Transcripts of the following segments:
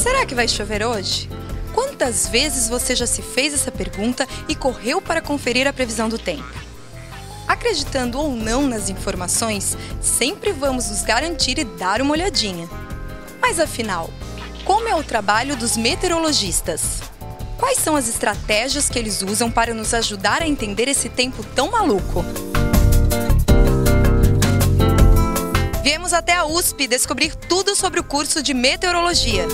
Será que vai chover hoje? Quantas vezes você já se fez essa pergunta e correu para conferir a previsão do tempo? Acreditando ou não nas informações, sempre vamos nos garantir e dar uma olhadinha. Mas afinal, como é o trabalho dos meteorologistas? Quais são as estratégias que eles usam para nos ajudar a entender esse tempo tão maluco? Viemos até a USP descobrir tudo sobre o curso de meteorologia.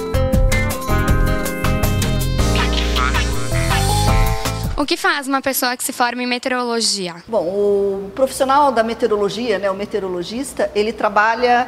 O que faz uma pessoa que se forma em meteorologia? Bom, o profissional da meteorologia, o meteorologista, ele trabalha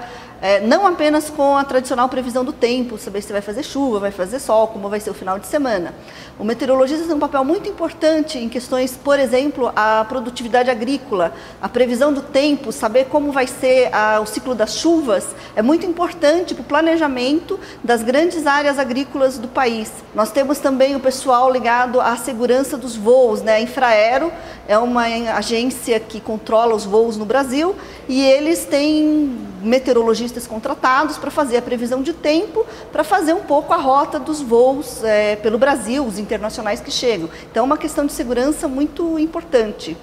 não apenas com a tradicional previsão do tempo, saber se vai fazer chuva, vai fazer sol, como vai ser o final de semana. O meteorologista tem um papel muito importante em questões, por exemplo, a produtividade agrícola, a previsão do tempo, saber como vai ser o ciclo das chuvas, é muito importante para o planejamento das grandes áreas agrícolas do país. Nós temos também o pessoal ligado à segurança dos voos, A Infraero é uma agência que controla os voos no Brasil e eles têm meteorologistas contratados para fazer a previsão de tempo, para fazer um pouco a rota dos voos pelo Brasil, os internacionais que chegam. Então é uma questão de segurança muito importante.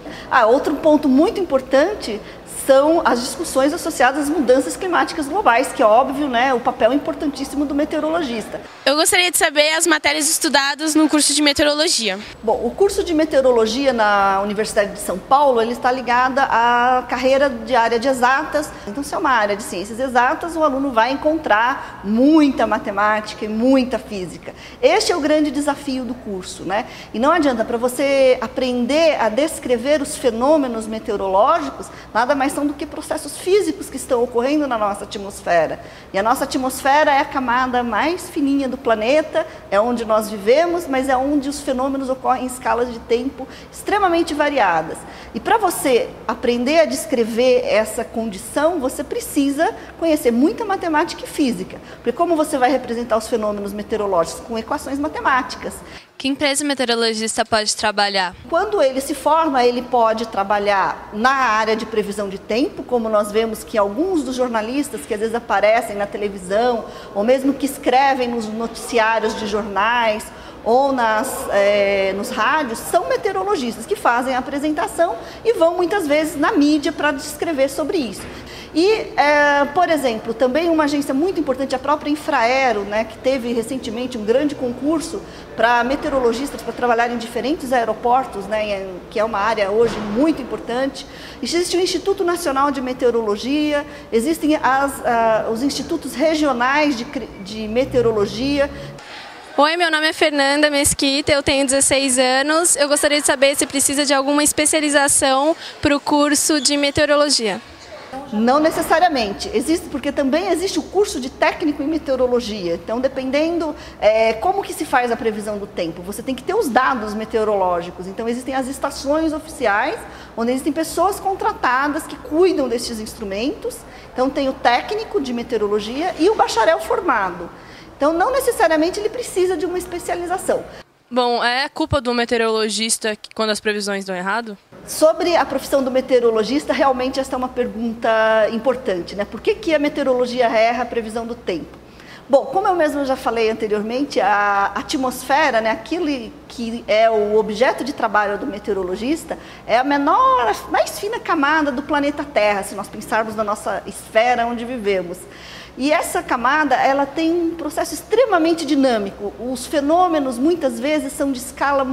Outro ponto muito importante são as discussões associadas às mudanças climáticas globais, que é óbvio, o papel importantíssimo do meteorologista. Eu gostaria de saber as matérias estudadas no curso de meteorologia. Bom, o curso de meteorologia na Universidade de São Paulo, ele está ligado à carreira de área de exatas. Então, se é uma área de ciências exatas, o aluno vai encontrar muita matemática e muita física. Este é o grande desafio do curso, E não adianta, para você aprender a descrever os fenômenos meteorológicos, nada mais são do que processos físicos que estão ocorrendo na nossa atmosfera. E a nossa atmosfera é a camada mais fininha do planeta, é onde nós vivemos, mas é onde os fenômenos ocorrem em escalas de tempo extremamente variadas. E para você aprender a descrever essa condição, você precisa conhecer muita matemática e física. Porque como você vai representar os fenômenos meteorológicos? Com equações matemáticas. Que empresa o meteorologista pode trabalhar? Quando ele se forma, ele pode trabalhar na área de previsão de tempo, como nós vemos que alguns dos jornalistas que às vezes aparecem na televisão, ou mesmo que escrevem nos noticiários de jornais, ou nos rádios, são meteorologistas que fazem a apresentação e vão muitas vezes na mídia para descrever sobre isso. E, por exemplo, também uma agência muito importante, a própria Infraero, que teve recentemente um grande concurso para meteorologistas para trabalhar em diferentes aeroportos, que é uma área hoje muito importante. Existe o Instituto Nacional de Meteorologia, existem os institutos regionais de meteorologia. Oi, meu nome é Fernanda Mesquita, eu tenho 16 anos. Eu gostaria de saber se precisa de alguma especialização para o curso de meteorologia. Não necessariamente, porque também existe o curso de técnico em meteorologia. Então, dependendo como que se faz a previsão do tempo, você tem que ter os dados meteorológicos. Então, existem as estações oficiais, onde existem pessoas contratadas que cuidam desses instrumentos. Então, tem o técnico de meteorologia e o bacharel formado. Então, não necessariamente ele precisa de uma especialização. Bom, é culpa do meteorologista quando as previsões dão errado? Sobre a profissão do meteorologista, realmente essa é uma pergunta importante, Por que a meteorologia erra a previsão do tempo? Bom, como eu mesmo já falei anteriormente, a atmosfera, aquilo que é o objeto de trabalho do meteorologista, é a mais fina camada do planeta Terra, se nós pensarmos na nossa esfera onde vivemos. E essa camada, ela tem um processo extremamente dinâmico. Os fenômenos, muitas vezes, são de escala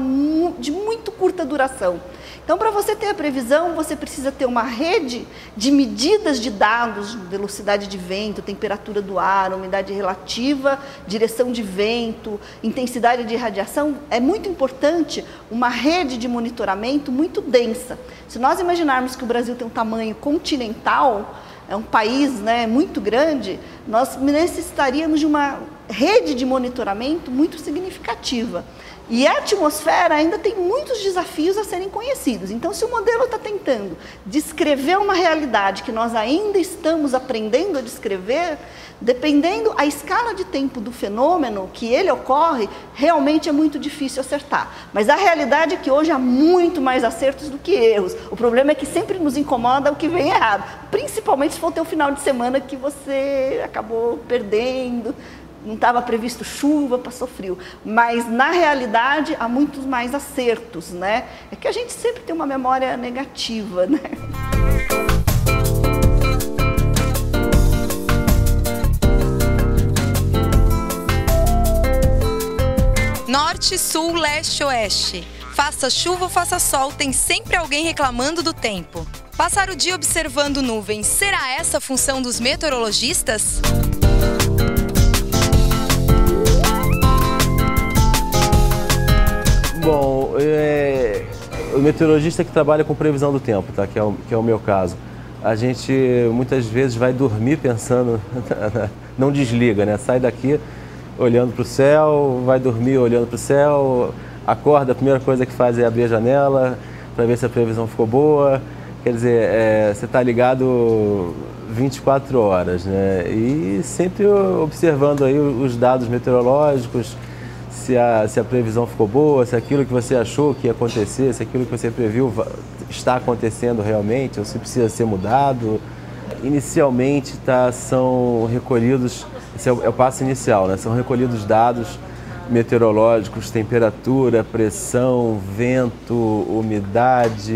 de muito curta duração. Então, para você ter a previsão, você precisa ter uma rede de medidas de dados, velocidade de vento, temperatura do ar, umidade relativa, direção de vento, intensidade de radiação. É muito importante uma rede de monitoramento muito densa. Se nós imaginarmos que o Brasil tem um tamanho continental, é um país muito grande, nós necessitaríamos de uma rede de monitoramento muito significativa. E a atmosfera ainda tem muitos desafios a serem conhecidos. Então, se o modelo está tentando descrever uma realidade que nós ainda estamos aprendendo a descrever, dependendo a escala de tempo do fenômeno que ele ocorre, realmente é muito difícil acertar. Mas a realidade é que hoje há muito mais acertos do que erros. O problema é que sempre nos incomoda o que vem errado, principalmente se for ter um final de semana que você acabou perdendo. não estava previsto chuva, passou frio. Mas, na realidade, há muitos mais acertos, né? É que a gente sempre tem uma memória negativa, né? Norte, sul, leste, oeste. Faça chuva ou faça sol, tem sempre alguém reclamando do tempo. Passar o dia observando nuvens, será essa a função dos meteorologistas? Bom, o meteorologista que trabalha com previsão do tempo, tá? Que é o meu caso. A gente muitas vezes vai dormir pensando, não desliga, né? Sai daqui olhando para o céu, vai dormir olhando para o céu, acorda, a primeira coisa que faz é abrir a janela para ver se a previsão ficou boa. Quer dizer, você está ligado 24 horas, né? E sempre observando aí os dados meteorológicos, se a previsão ficou boa, se aquilo que você achou que ia acontecer, se aquilo que você previu está acontecendo realmente, ou se precisa ser mudado. Inicialmente são recolhidos, esse é o passo inicial, né? São recolhidos dados meteorológicos, temperatura, pressão, vento, umidade,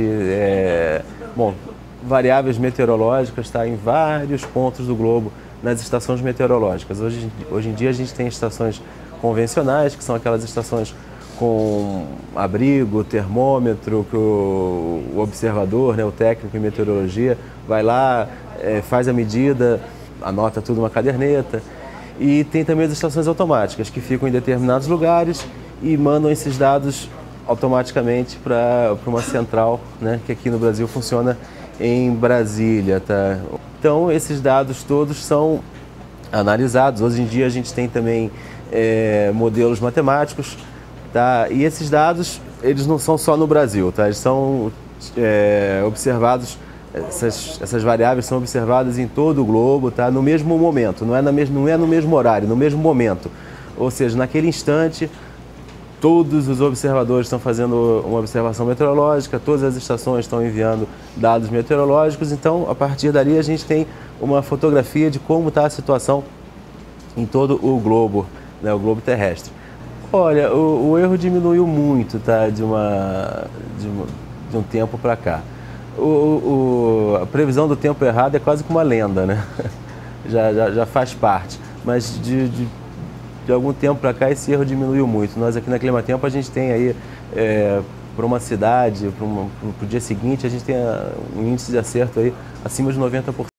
variáveis meteorológicas, tá? Em vários pontos do globo, nas estações meteorológicas. Hoje em dia a gente tem estações convencionais, que são aquelas estações com abrigo, termômetro, que o observador, né, o técnico em meteorologia, vai lá, faz a medida, anota tudo numa caderneta. E tem também as estações automáticas, que ficam em determinados lugares e mandam esses dados automaticamente para uma central, né, que aqui no Brasil funciona em Brasília. Tá? Então, esses dados todos são analisados. Hoje em dia a gente tem também modelos matemáticos, tá? E esses dados, eles não são só no Brasil, tá? Eles são observados, essas variáveis são observadas em todo o globo, tá? No mesmo momento, não é no mesmo horário, no mesmo momento. Ou seja, naquele instante, todos os observadores estão fazendo uma observação meteorológica, todas as estações estão enviando dados meteorológicos, então, a partir dali, a gente tem uma fotografia de como está a situação em todo o globo, né, o globo terrestre. Olha, o erro diminuiu muito, tá, de um tempo para cá. A previsão do tempo errado é quase que uma lenda, né? Já faz parte, mas de algum tempo para cá esse erro diminuiu muito. Nós aqui na Climatempo a gente tem aí, para uma cidade, para o dia seguinte, a gente tem um índice de acerto aí acima de 90%.